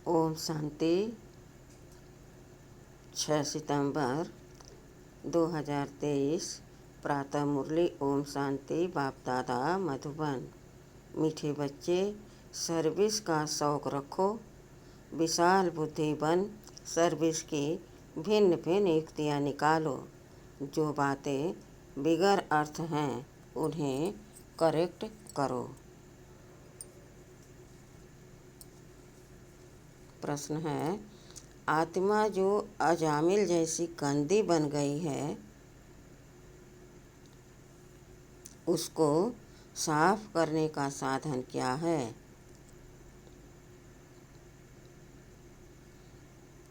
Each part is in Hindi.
ओम शांति। 6 सितंबर 2023 प्रातः मुरली। ओम शांति। बाप दादा मधुबन। मीठे बच्चे, सर्विस का शौक़ रखो, विशाल बुद्धि बन सर्विस की भिन्न भिन्न युक्तियाँ निकालो। जो बातें बिगर अर्थ हैं उन्हें करेक्ट करो। प्रश्न है, आत्मा जो अजामिल जैसी गंदी बन गई है उसको साफ करने का साधन क्या है?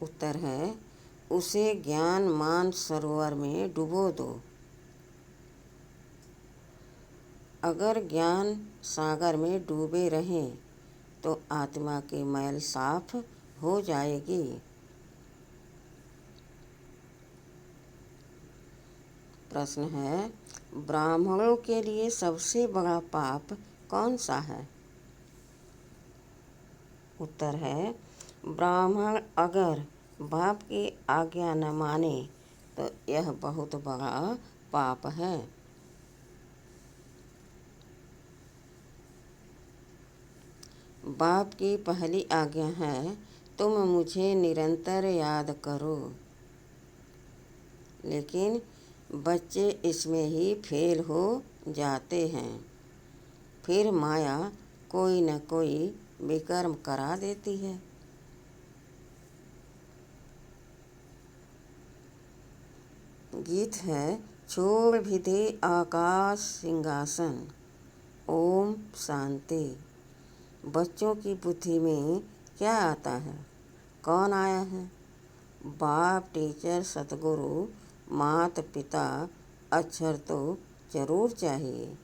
उत्तर है, उसे ज्ञान मान सरोवर में डुबो दो। अगर ज्ञान सागर में डूबे रहें तो आत्मा की मैल साफ हो जाएगी। प्रश्न है, ब्राह्मणों के लिए सबसे बड़ा पाप कौन सा है? उत्तर है, ब्राह्मण अगर बाप की आज्ञा न माने तो यह बहुत बड़ा पाप है। बाप की पहली आज्ञा है, तुम मुझे निरंतर याद करो। लेकिन बच्चे इसमें ही फेल हो जाते हैं। फिर माया कोई न कोई विकर्म करा देती है। गीत है, छोड़ भी दे आकाश सिंहासन। ओम शांति। बच्चों की बुद्धि में क्या आता है? कौन आया है? बाप, टीचर, सतगुरु, माता पिता, अक्षर तो जरूर चाहिए।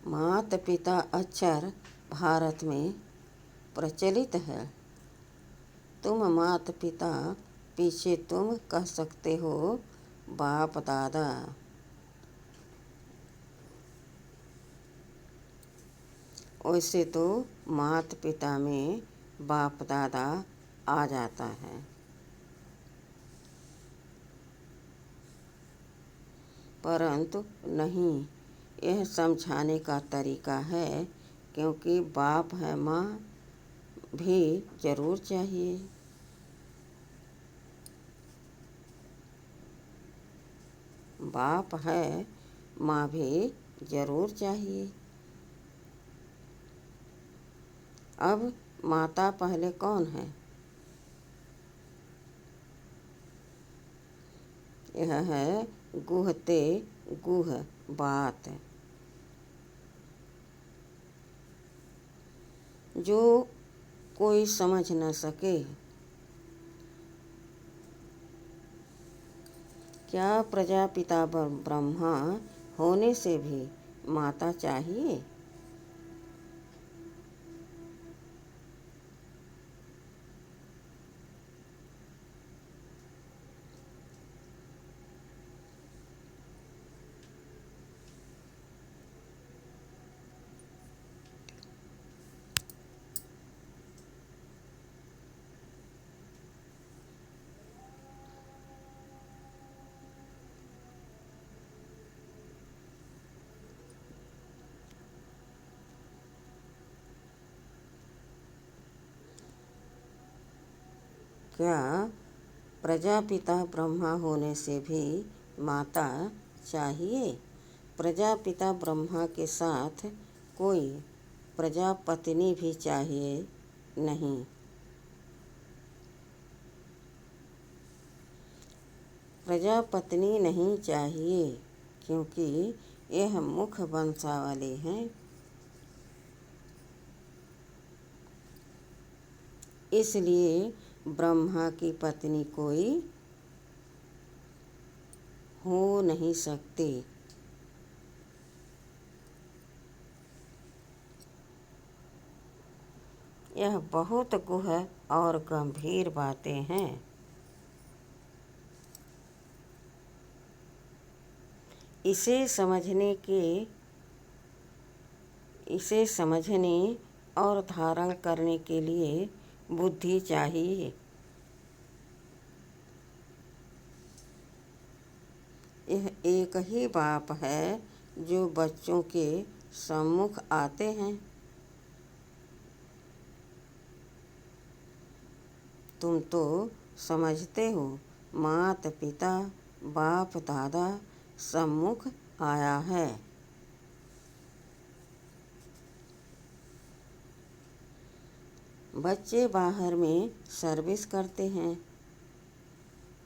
माता पिता अक्षर भारत में प्रचलित है। तुम माता पिता, पीछे तुम कह सकते हो बाप दादा। वैसे तो माता पिता में बाप दादा आ जाता है। परंतु नहीं, यह समझाने का तरीका है, क्योंकि बाप है माँ भी जरूर चाहिए। बाप है माँ भी जरूर चाहिए। अब माता पहले कौन है? यह है गुहते गुह बात, जो कोई समझ न सके। क्या प्रजापिता ब्रह्मा होने से भी माता चाहिए? क्या प्रजापिता ब्रह्मा होने से भी माता चाहिए? प्रजापिता ब्रह्मा के साथ कोई प्रजापत्नी भी चाहिए नहीं। प्रजापत्नी नहीं चाहिए क्योंकि यह मुख वंशावली हैं। इसलिए ब्रह्मा की पत्नी कोई हो नहीं सकती। यह बहुत गुह और गंभीर बातें हैं। इसे समझने और धारण करने के लिए बुद्धि चाहिए। यह एक ही बाप है जो बच्चों के सम्मुख आते हैं। तुम तो समझते हो, माता पिता बाप दादा सम्मुख आया है। बच्चे बाहर में सर्विस करते हैं।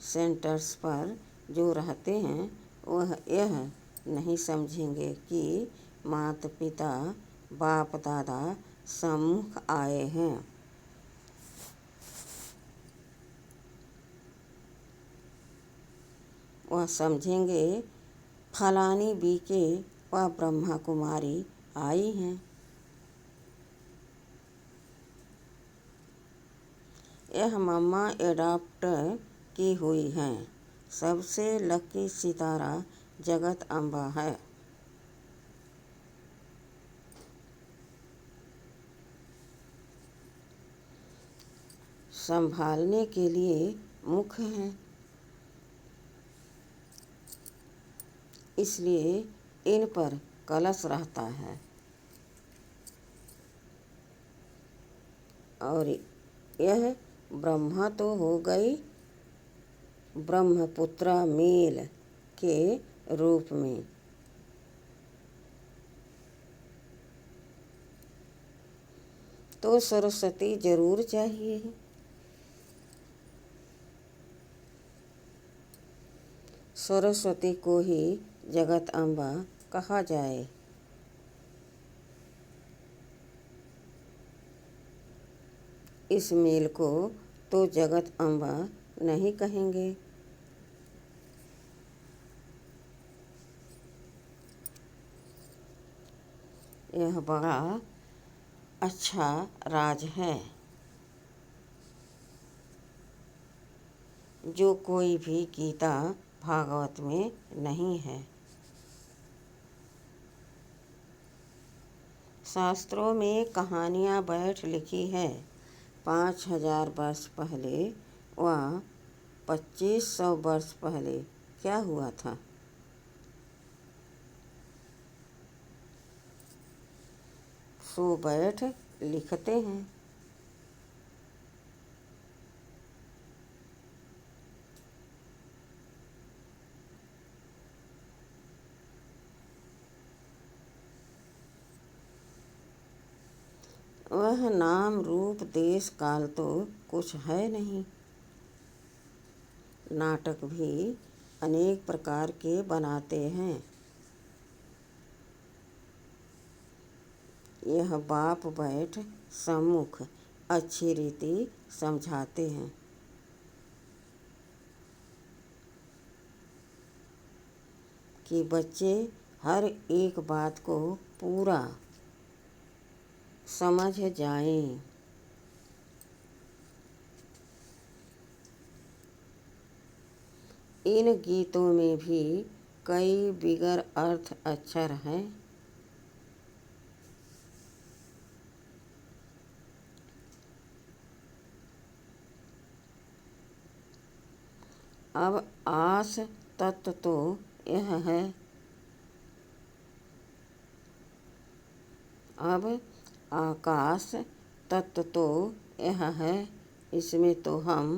सेंटर्स पर जो रहते हैं वह यह नहीं समझेंगे कि माता पिता बाप दादा सम्मुख आए हैं। वह समझेंगे फलानी बीके व ब्रह्मा कुमारी आई हैं। यह मम्मा एडॉप्ट की हुई हैं। सबसे लकी सितारा जगत अम्बा है। संभालने के लिए मुख हैं, इसलिए इन पर कलश रहता है। और यह ब्रह्मा तो हो गई ब्रह्मपुत्र मेल के रूप में। तो सरस्वती जरूर चाहिए। सरस्वती को ही जगत अम्बा कहा जाए। इस मेल को तो जगत अम्बा नहीं कहेंगे। यह बड़ा अच्छा राज है जो कोई भी गीता भागवत में नहीं है। शास्त्रों में कहानियाँ बैठ लिखी है। 5000 वर्ष पहले व 2500 वर्ष पहले क्या हुआ था। सो बैठ लिखते हैं। वह नाम रूप देश काल तो कुछ है नहीं। नाटक भी अनेक प्रकार के बनाते हैं। यह बाप बैठ सम्मुख अच्छी रीति समझाते हैं कि बच्चे हर एक बात को पूरा समझ जाएं। इन गीतों में भी कई बिगर अर्थ अक्षर हैं। अब आस तत्व तो यह है। अब आकाश तत्व तो यह है। इसमें तो हम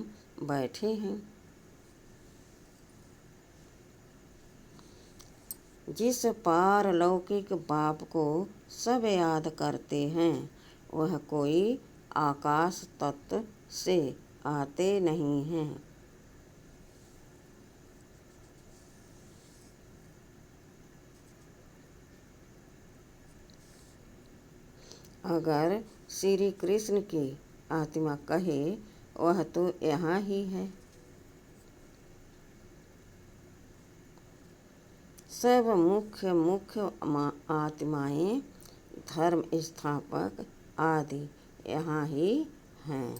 बैठे हैं। जिस पारलौकिक बाप को सब याद करते हैं वह कोई आकाश तत्व से आते नहीं हैं। अगर श्री कृष्ण की आत्मा कहे वह तो यहाँ ही है। सब मुख्य मुख्य आत्माएं धर्म स्थापक आदि यहाँ ही हैं।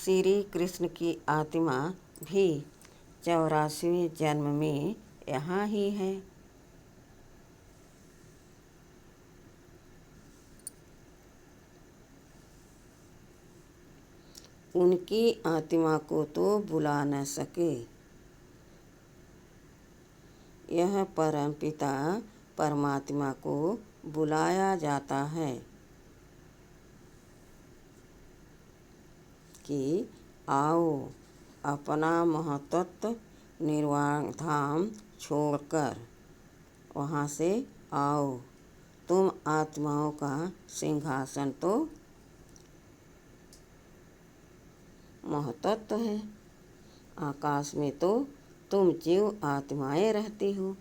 श्री कृष्ण की आत्मा भी 84वें जन्म में यहाँ ही है। उनकी आत्मा को तो बुला न सके। यह परमपिता परमात्मा को बुलाया जाता है कि आओ, अपना महत्त्व निर्वाण धाम छोड़कर वहाँ से आओ। तुम आत्माओं का सिंहासन तो महत्त्व है। आकाश में तो तुम जीव आत्माएं रहती हो।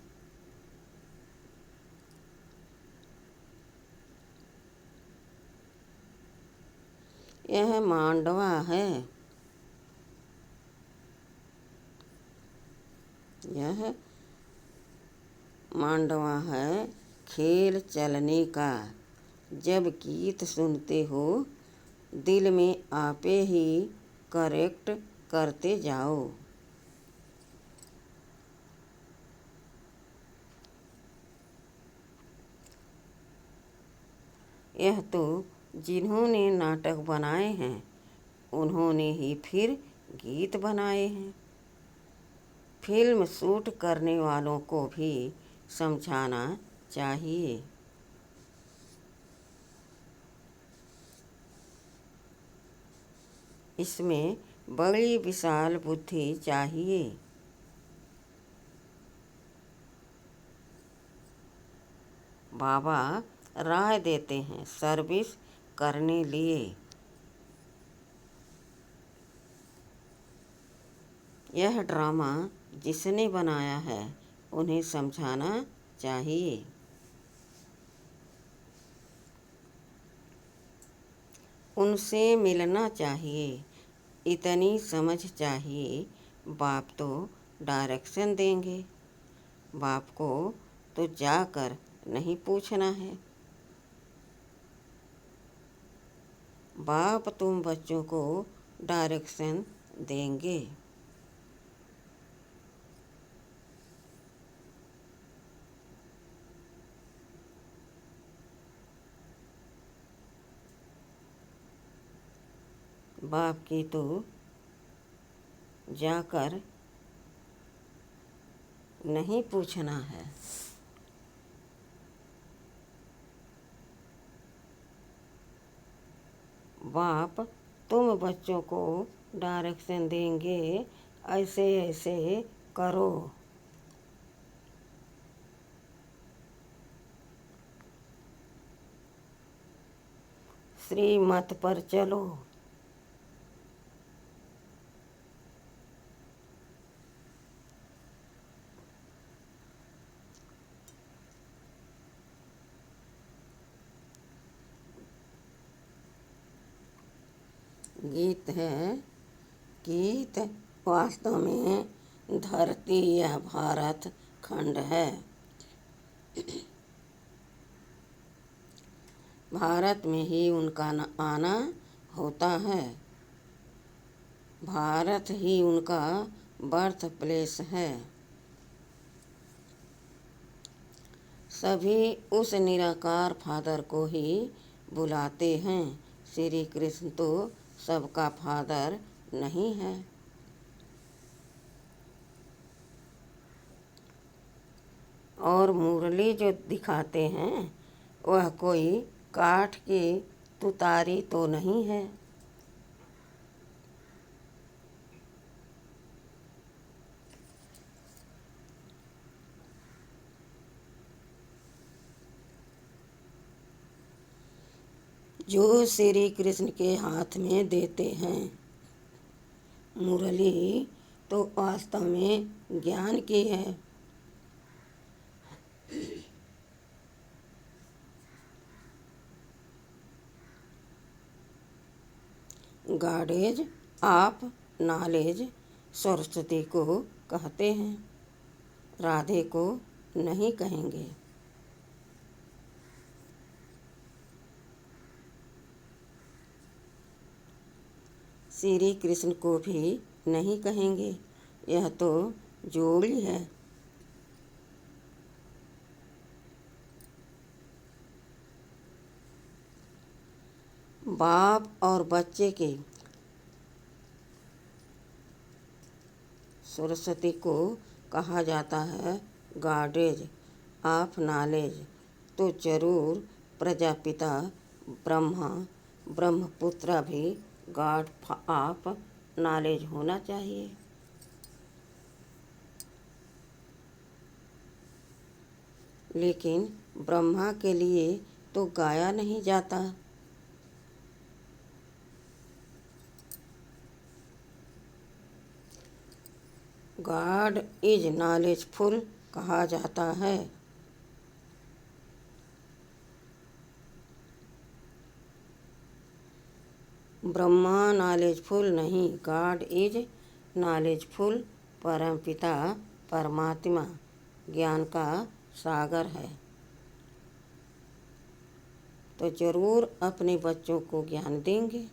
यह मांडवा है। यह मांडवा है खेल चलने का। जब गीत सुनते हो दिल में आपे ही करेक्ट करते जाओ। यह तो जिन्होंने नाटक बनाए हैं उन्होंने ही फिर गीत बनाए हैं। फिल्म शूट करने वालों को भी समझाना चाहिए। इसमें बड़ी विशाल बुद्धि चाहिए। बाबा राय देते हैं सर्विस करने लिए। यह ड्रामा जिसने बनाया है उन्हें समझाना चाहिए। उनसे मिलना चाहिए। इतनी समझ चाहिए। बाप तो डायरेक्शन देंगे। बाप को तो जाकर नहीं पूछना है। बाप तुम बच्चों को डायरेक्शन देंगे। बाप की तो जाकर नहीं पूछना है। बाप तुम बच्चों को डायरेक्शन देंगे, ऐसे ऐसे करो। श्रीमत पर चलो। गीत है। गीत वास्तव में धरती यह भारत खंड है। भारत में ही उनका आना होता है। भारत ही उनका बर्थ प्लेस है। सभी उस निराकार फादर को ही बुलाते हैं। श्री कृष्ण तो सबका फादर नहीं है। और मुरली जो दिखाते हैं वह कोई काठ की तुतारी तो नहीं है। जो श्री कृष्ण के हाथ में देते हैं मुरली तो वास्तव में ज्ञान की है। गॉडेज ऑफ नॉलेज सरस्वती को कहते हैं, राधे को नहीं कहेंगे। श्री कृष्ण को भी नहीं कहेंगे। यह तो जोड़ी है। बाप और बच्चे के सरस्वती को कहा जाता है गॉडेज ऑफ नॉलेज। तो जरूर प्रजापिता ब्रह्मा ब्रह्मपुत्र भी गॉड ऑफ नॉलेज होना चाहिए। लेकिन ब्रह्मा के लिए तो गाया नहीं जाता। गॉड इज नॉलेजफुल कहा जाता है। ब्रह्मा नॉलेजफुल नहीं, गॉड इज नॉलेजफुल। परमपिता परमात्मा ज्ञान का सागर है। तो जरूर अपने बच्चों को ज्ञान देंगे।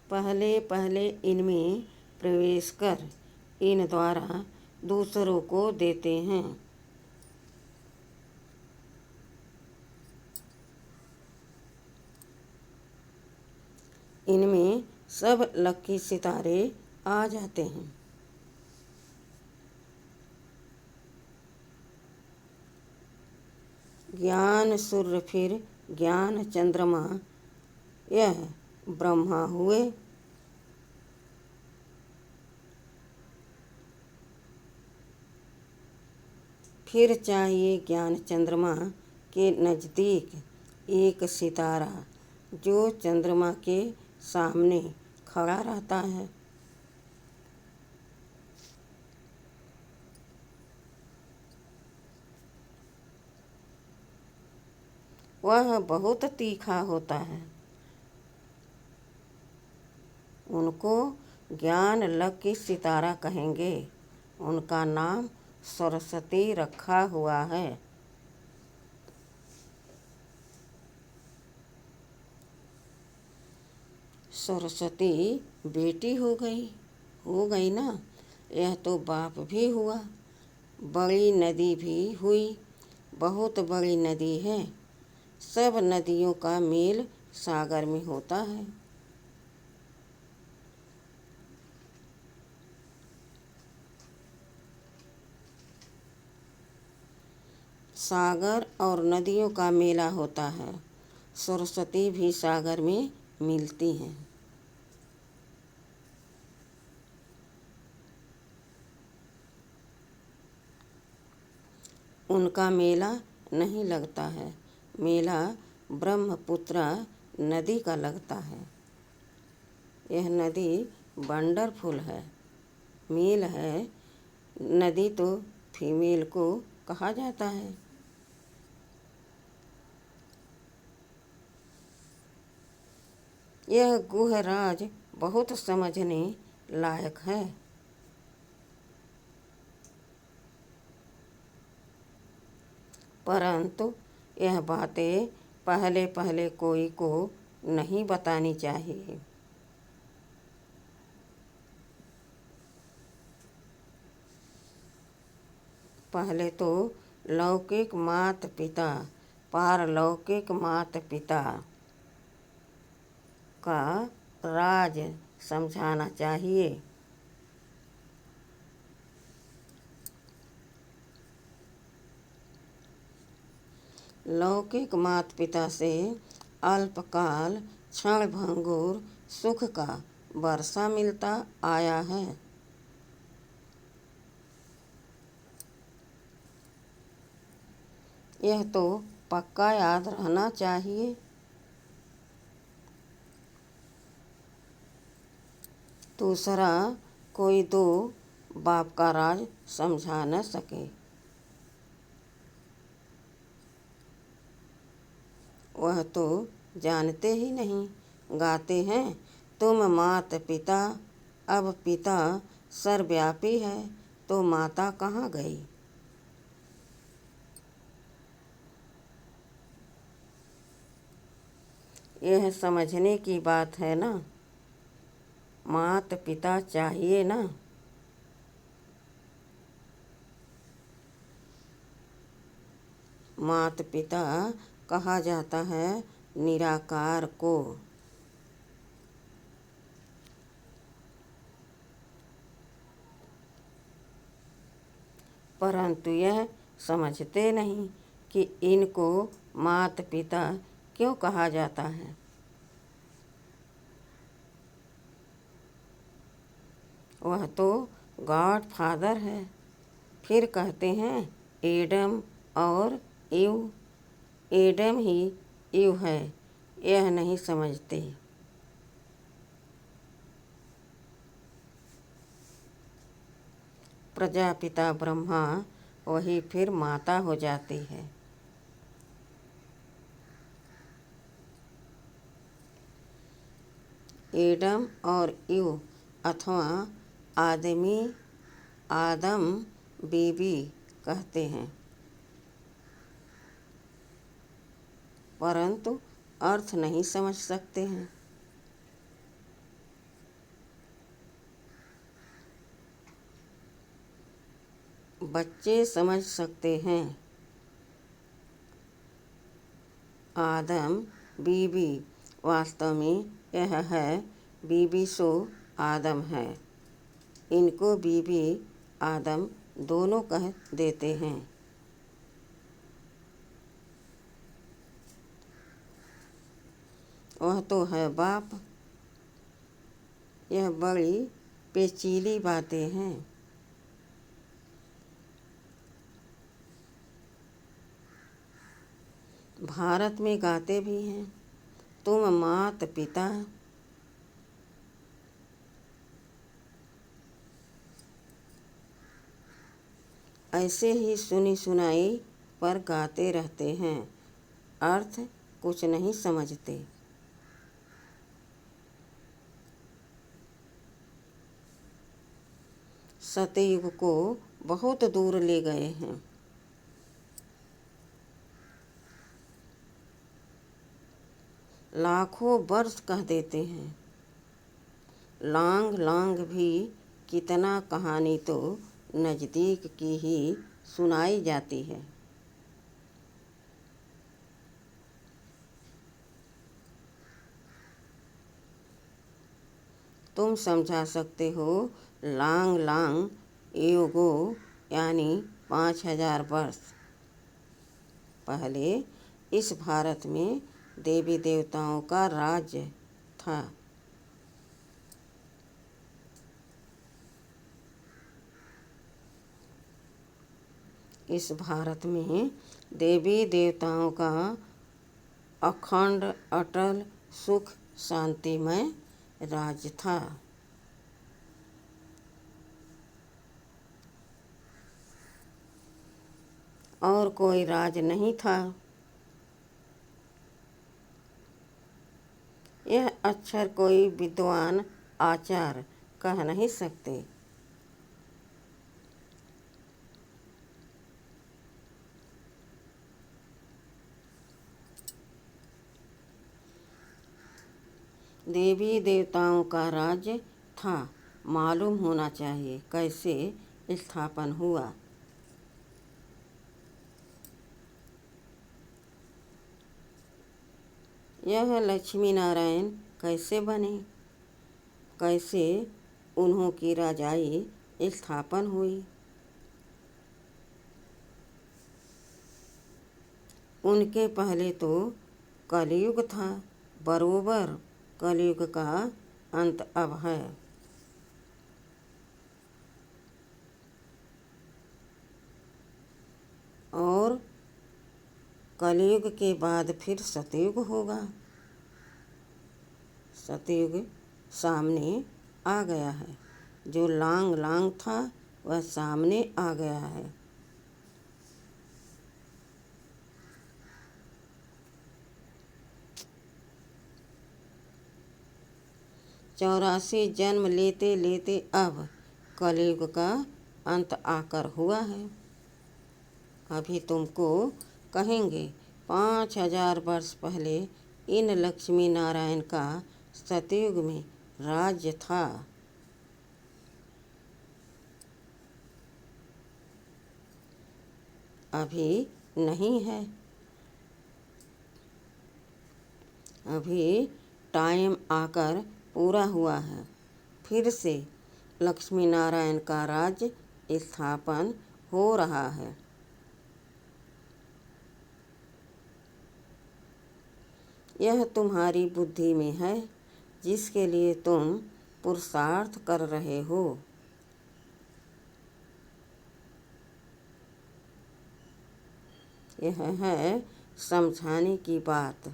पहले पहले इनमें प्रवेश कर इन द्वारा दूसरों को देते हैं। इनमें सब लकी सितारे आ जाते हैं। ज्ञान सूर्य फिर ज्ञान चंद्रमा, यह ब्रह्मा हुए। फिर चाहिए ज्ञान चंद्रमा के नज़दीक एक सितारा जो चंद्रमा के सामने खड़ा रहता है। वह बहुत तीखा होता है। उनको ज्ञान लकी सितारा कहेंगे। उनका नाम सरस्वती रखा हुआ है। सरस्वती बेटी हो गई ना। यह तो बाप भी हुआ। बड़ी नदी भी हुई। बहुत बड़ी नदी है। सब नदियों का मेल सागर में होता है। सागर और नदियों का मेला होता है। सरस्वती भी सागर में मिलती हैं। उनका मेला नहीं लगता है। मेला ब्रह्मपुत्र नदी का लगता है। यह नदी वंडरफुल है। मेल है। नदी तो फीमेल को कहा जाता है। यह गुह राज बहुत समझने लायक है। परंतु यह बातें पहले पहले कोई को नहीं बतानी चाहिए। पहले तो लौकिक माता पिता पारलौकिक माता पिता का राज समझाना चाहिए। लौकिक माता पिता से अल्पकाल क्षणभंगुर सुख का वर्षा मिलता आया है। यह तो पक्का याद रहना चाहिए। दूसरा कोई दो बाप का राज समझा न सके। वह तो जानते ही नहीं। गाते हैं तुम माता पिता, अब पिता सर्वव्यापी है तो माता कहाँ गई। यह समझने की बात है ना, माता पिता चाहिए ना। माता पिता कहा जाता है निराकार को। परंतु यह समझते नहीं कि इनको माता पिता क्यों कहा जाता है। वह तो गॉड फादर है। फिर कहते हैं एडम और ईव। एडम ही ईव है, यह नहीं समझते। प्रजापिता ब्रह्मा वही फिर माता हो जाती है। एडम और ईव अथवा आदमी आदम बीबी कहते हैं, परंतु अर्थ नहीं समझ सकते हैं। बच्चे समझ सकते हैं। आदम बीबी वास्तव में यह है बीबी सो आदम है। इनको बीबी आदम दोनों कह देते हैं। वह तो है बाप। यह बड़ी पेचीली बातें हैं। भारत में गाते भी हैं, तुम मात पिता। ऐसे ही सुनी सुनाई पर गाते रहते हैं, अर्थ कुछ नहीं समझते। सतयुग को बहुत दूर ले गए हैं। लाखों वर्ष कह देते हैं। लांग लांग भी कितना कहानी तो नज़दीक की ही सुनाई जाती है। तुम समझा सकते हो लांग लांग युगो यानी 5000 वर्ष पहले इस भारत में देवी देवताओं का राज्य था। इस भारत में देवी देवताओं का अखंड अटल सुख शांतिमय राज था। और कोई राज नहीं था। यह अक्षर कोई विद्वान आचार्य कह नहीं सकते। देवी देवताओं का राज्य था, मालूम होना चाहिए कैसे स्थापन हुआ। यह लक्ष्मी नारायण कैसे बने, कैसे उन्हों की राजाई स्थापन हुई। उनके पहले तो कलयुग था, बरोबर कलयुग का अंत अब है। और कलयुग के बाद फिर सतयुग होगा। सतयुग सामने आ गया है। जो लांग लांग था वह सामने आ गया है। चौरासी जन्म लेते लेते अब कलयुग का अंत आकर हुआ है। अभी तुमको कहेंगे 5000 वर्ष पहले इन लक्ष्मी नारायण का सतयुग में राज्य था। अभी नहीं है। अभी टाइम आकर पूरा हुआ है। फिर से लक्ष्मी नारायण का राज्य स्थापन हो रहा है। यह तुम्हारी बुद्धि में है, जिसके लिए तुम पुरुषार्थ कर रहे हो। यह है समझाने की बात।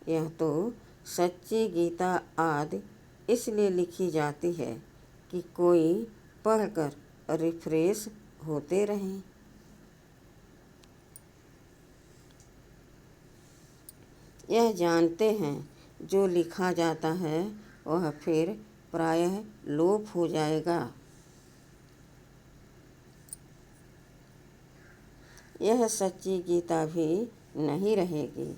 यह तो सच्ची गीता आदि इसलिए लिखी जाती है कि कोई पढ़कर रिफ्रेश होते रहें। यह जानते हैं जो लिखा जाता है वह फिर प्रायः लोप हो जाएगा। यह सच्ची गीता भी नहीं रहेगी।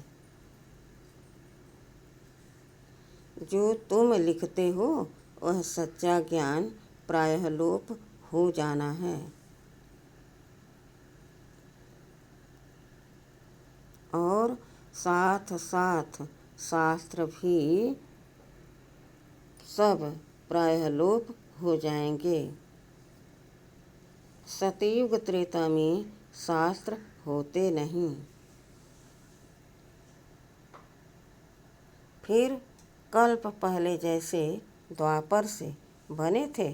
जो तुम लिखते हो वह सच्चा ज्ञान प्रायः लोप हो जाना है। और साथ साथ शास्त्र भी सब प्रायः लोप हो जाएंगे। सतयुग त्रेता में शास्त्र होते नहीं। फिर कल्प पहले जैसे द्वापर से बने थे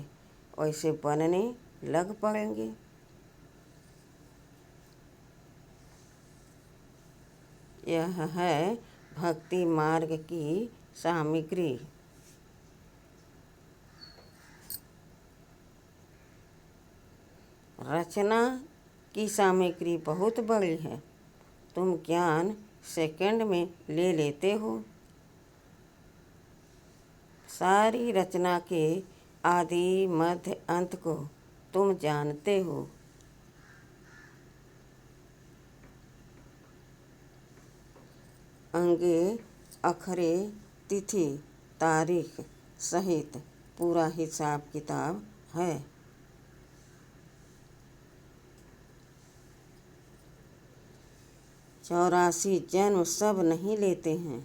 वैसे बनने लग पड़ेंगे। यह है भक्ति मार्ग की सामग्री। रचना की सामग्री बहुत बड़ी है। तुम ज्ञान सेकंड में ले लेते हो। सारी रचना के आदि मध्य अंत को तुम जानते हो। अंगे अखरे तिथि तारीख सहित पूरा हिसाब किताब है। 84 जन्म सब नहीं लेते हैं।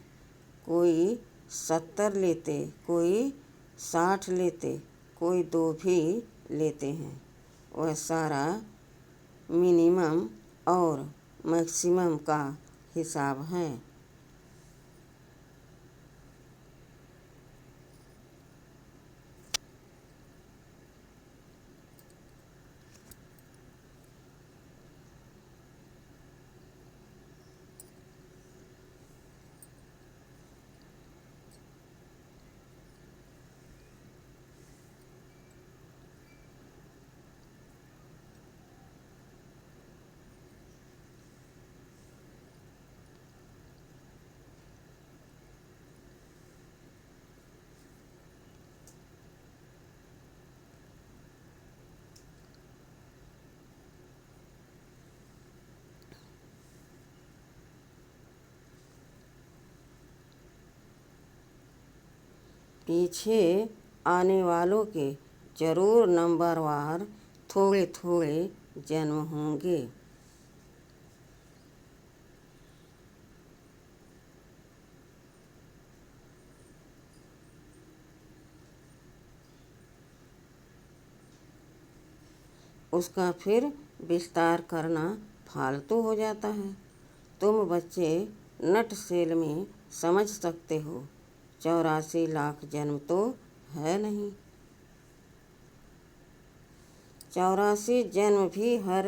कोई 70 लेते, कोई 60 लेते, कोई 2 भी लेते हैं। वह सारा मिनिमम और मैक्सिमम का हिसाब है। पीछे आने वालों के जरूर नंबरवार थोड़े थोड़े जन्म होंगे। उसका फिर विस्तार करना फालतू हो जाता है। तुम बच्चे नट सेल में समझ सकते हो। 84 लाख जन्म तो है नहीं। 84 जन्म भी हर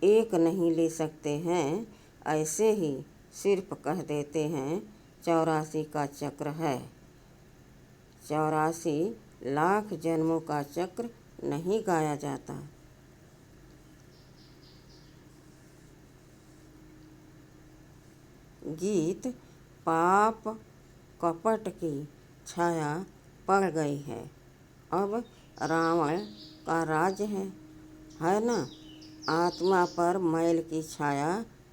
एक नहीं ले सकते हैं। ऐसे ही सिर्फ कह देते हैं 84 का चक्र है। 84 लाख जन्मों का चक्र नहीं गाया जाता। गीत पाप कपट की छाया पड़ गई है। अब रावण का राज्य है ना। आत्मा पर मैल की छाया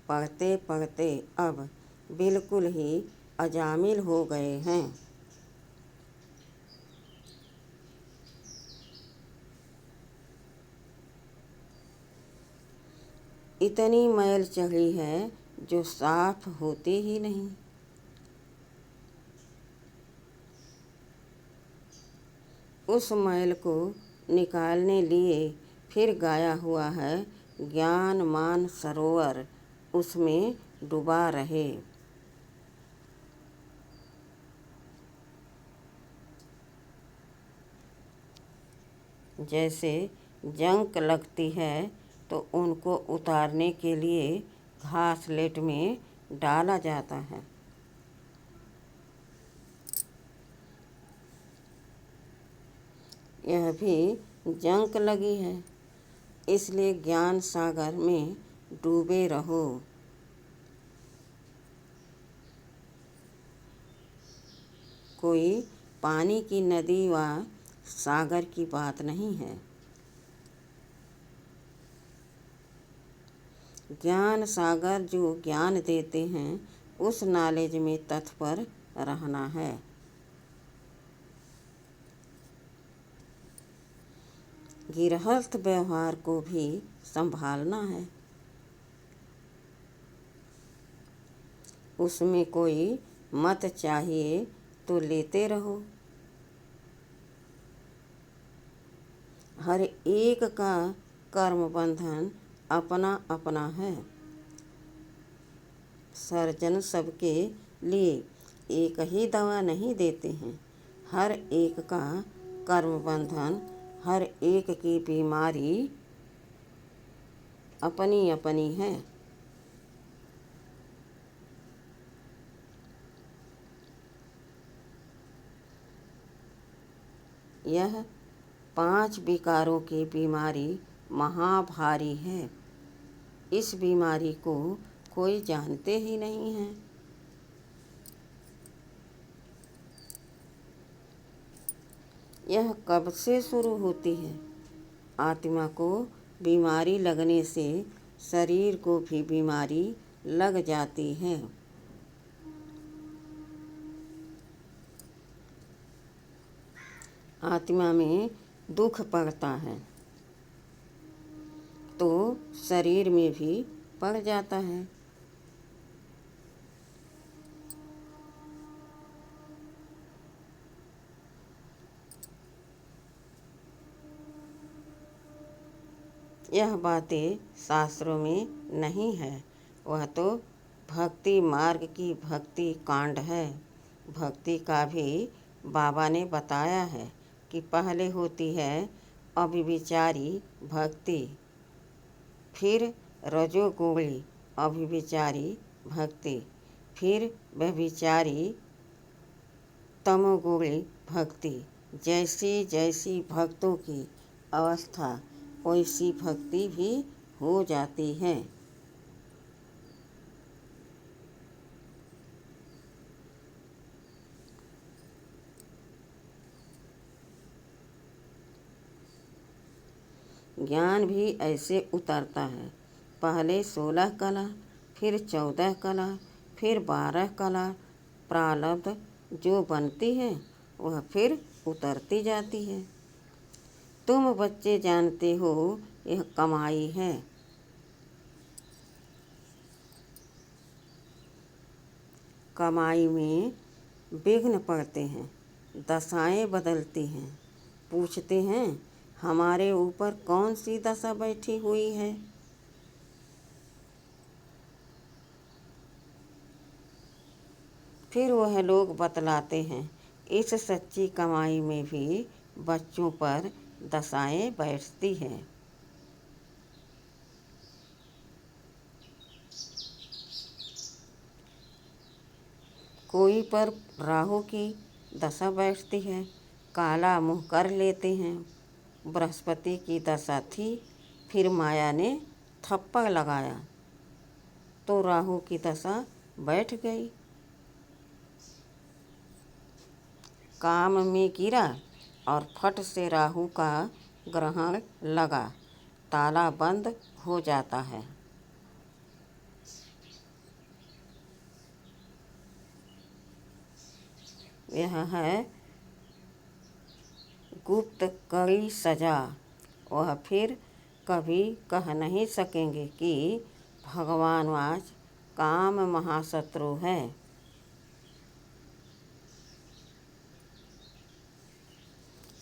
पढ़ते पढ़ते अब बिल्कुल ही अजामिल हो गए हैं। इतनी मैल चढ़ी है जो साफ होती ही नहीं। उस मैल को निकालने लिए फिर गाया हुआ है ज्ञान मान सरोवर, उसमें डूबा रहे। जैसे जंक लगती है तो उनको उतारने के लिए घासलेट में डाला जाता है। यह भी जंक लगी है, इसलिए ज्ञान सागर में डूबे रहो। कोई पानी की नदी व सागर की बात नहीं है। ज्ञान सागर जो ज्ञान देते हैं उस नॉलेज में तत्पर रहना है। गृहस्थ व्यवहार को भी संभालना है। उसमें कोई मत चाहिए तो लेते रहो। हर एक का कर्म बंधन अपना अपना है। सर्जन सबके लिए एक ही दवा नहीं देते हैं। हर एक का कर्म बंधन, हर एक की बीमारी अपनी अपनी है। यह 5 विकारों की बीमारी महाभारी है। इस बीमारी को कोई जानते ही नहीं है। यह कब से शुरू होती है? आत्मा को बीमारी लगने से शरीर को भी बीमारी लग जाती है। आत्मा में दुख पड़ता है तो शरीर में भी पड़ जाता है। यह बातें शास्त्रों में नहीं है, वह तो भक्ति मार्ग की भक्ति कांड है। भक्ति का भी बाबा ने बताया है कि पहले होती है अभिविचारी भक्ति, फिर रजोगुणी अभिविचारी भक्ति, फिर व्यभिचारी तमोगुणी भक्ति। जैसी जैसी भक्तों की अवस्था वैसी भक्ति भी हो जाती है। ज्ञान भी ऐसे उतरता है। पहले 16 कला, फिर 14 कला, फिर 12 कला प्रारब्ध जो बनती है वह फिर उतरती जाती है। तुम बच्चे जानते हो यह कमाई है। कमाई में विघ्न पड़ते हैं, दशाएं बदलती हैं। पूछते हैं हमारे ऊपर कौन सी दशा बैठी हुई है? फिर वह लोग बतलाते हैं इस सच्ची कमाई में भी बच्चों पर दशाएं बैठती हैं। कोई पर राहु की दशा बैठती है, काला मुंह कर लेते हैं। बृहस्पति की दशा थी, फिर माया ने थप्पड़ लगाया तो राहु की दशा बैठ गई। काम में गिरा और फट से राहु का ग्रहण लगा, ताला बंद हो जाता है। यह है गुप्त कड़ी सजा। वह फिर कभी कह नहीं सकेंगे कि भगवानवाच काम महाशत्रु है।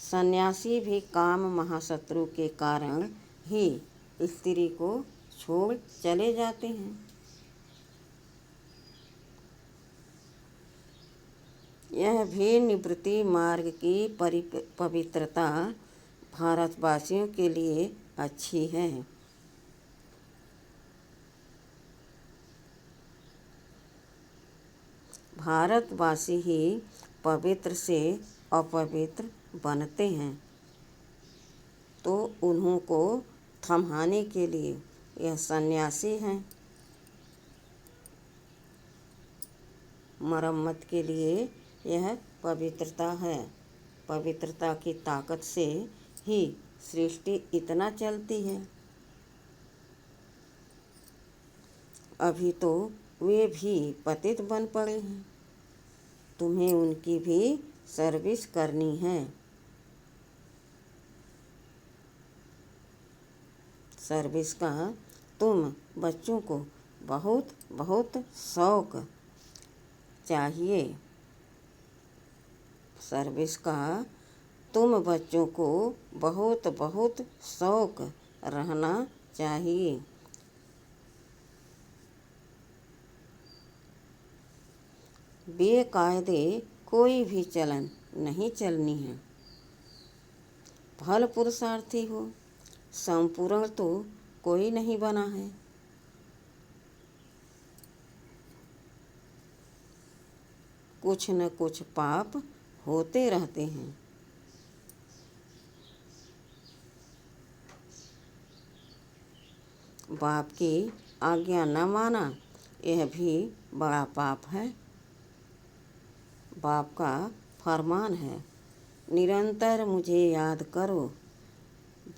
सन्यासी भी काम महाशत्रु के कारण ही स्त्री को छोड़ चले जाते हैं। यह भी निवृत्ति मार्ग की पवित्रता भारतवासियों के लिए अच्छी है। भारतवासी ही पवित्र से अपवित्र बनते हैं, तो उन्हों को थमाने के लिए यह सन्यासी हैं। मरम्मत के लिए यह पवित्रता है। पवित्रता की ताकत से ही सृष्टि इतना चलती है। अभी तो वे भी पतित बन पड़े हैं, तुम्हें उनकी भी सर्विस करनी है। सर्विस का तुम बच्चों को बहुत बहुत शौक चाहिए। सर्विस का तुम बच्चों को बहुत बहुत शौक रहना चाहिए। बेकायदे कोई भी चलन नहीं चलनी है। फल पुरुषार्थी हो, संपूर्ण तो कोई नहीं बना है। कुछ न कुछ पाप होते रहते हैं। बाप की आज्ञा न माना, यह भी बड़ा पाप है। बाप का फरमान है, निरंतर मुझे याद करो।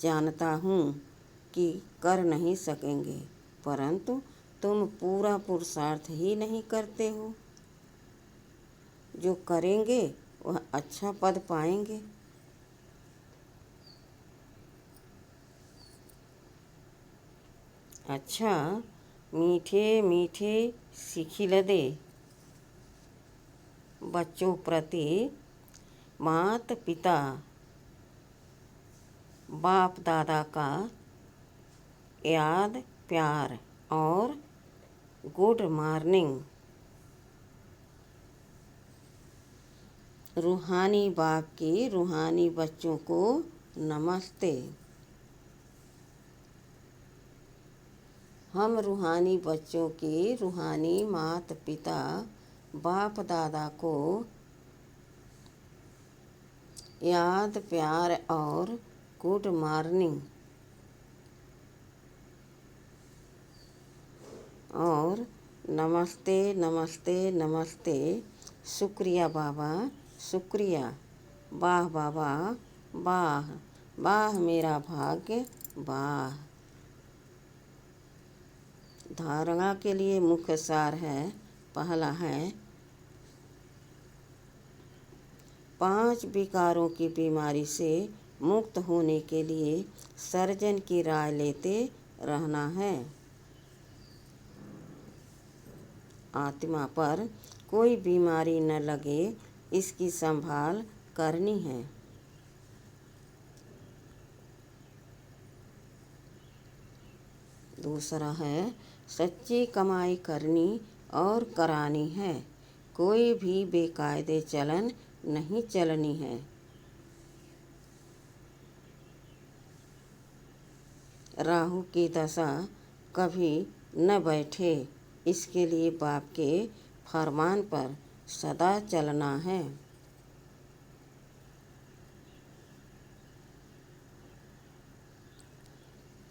जानता हूँ कि कर नहीं सकेंगे, परंतु तुम पूरा पुरुषार्थ ही नहीं करते हो। जो करेंगे वह अच्छा पद पाएंगे। अच्छा मीठे मीठे सिखिलदे बच्चों प्रति मात पिता बाप दादा का याद प्यार और गुड मॉर्निंग। रूहानी बाप की रूहानी बच्चों को नमस्ते। हम रूहानी बच्चों की रूहानी मात पिता बाप दादा को याद प्यार और गुड मॉर्निंग और नमस्ते नमस्ते नमस्ते। शुक्रिया बाबा शुक्रिया। वाह बाबा वाह वाह मेरा भाग्य वाह। धारणा के लिए मुख्य सार है। पहला है 5 विकारों की बीमारी से मुक्त होने के लिए सर्जन की राय लेते रहना है। आत्मा पर कोई बीमारी न लगे, इसकी संभाल करनी है। दूसरा है सच्ची कमाई करनी और करानी है। कोई भी बेकायदे चलन नहीं चलनी है। राहु की दशा कभी न बैठे, इसके लिए बाप के फरमान पर सदा चलना है।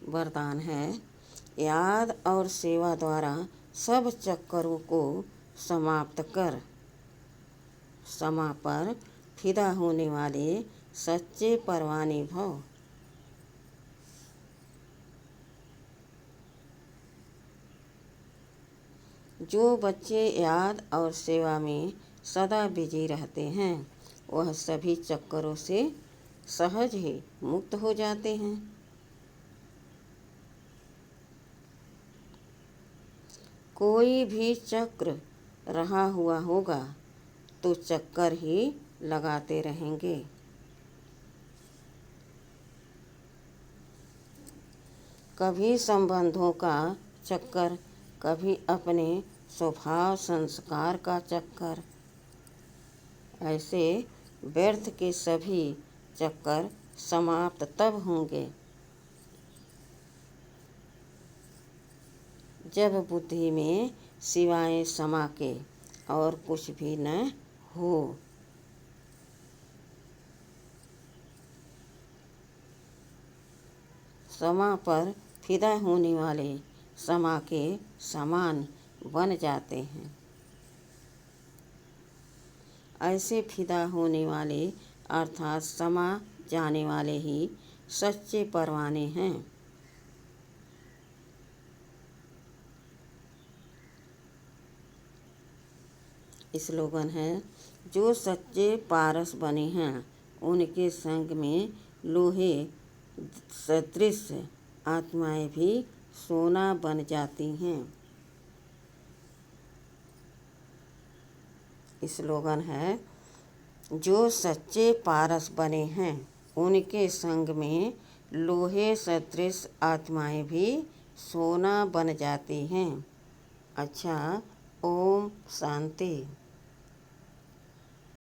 वरदान है याद और सेवा द्वारा सब चक्करों को समाप्त कर समा पर फिदा होने वाले सच्चे परवाने भव। जो बच्चे याद और सेवा में सदा बिजी रहते हैं, वह सभी चक्करों से सहज ही मुक्त हो जाते हैं। कोई भी चक्र रहा हुआ होगा तो चक्कर ही लगाते रहेंगे। कभी संबंधों का चक्कर, कभी अपने स्वभाव संस्कार का चक्कर। ऐसे व्यर्थ के सभी चक्कर समाप्त तब होंगे जब बुद्धि में सिवाय समा के और कुछ भी न हो। समा पर फिदा होने वाले समा के समान बन जाते हैं। ऐसे फिदा होने वाले अर्थात समा जाने वाले ही सच्चे परवाने हैं। स्लोगन है, जो सच्चे पारस बने हैं उनके संग में लोहे सदृश आत्माएं भी सोना बन जाती हैं। स्लोगन है, जो सच्चे पारस बने हैं उनके संग में लोहे सदृश आत्माएं भी सोना बन जाती हैं। अच्छा, ओम शांति।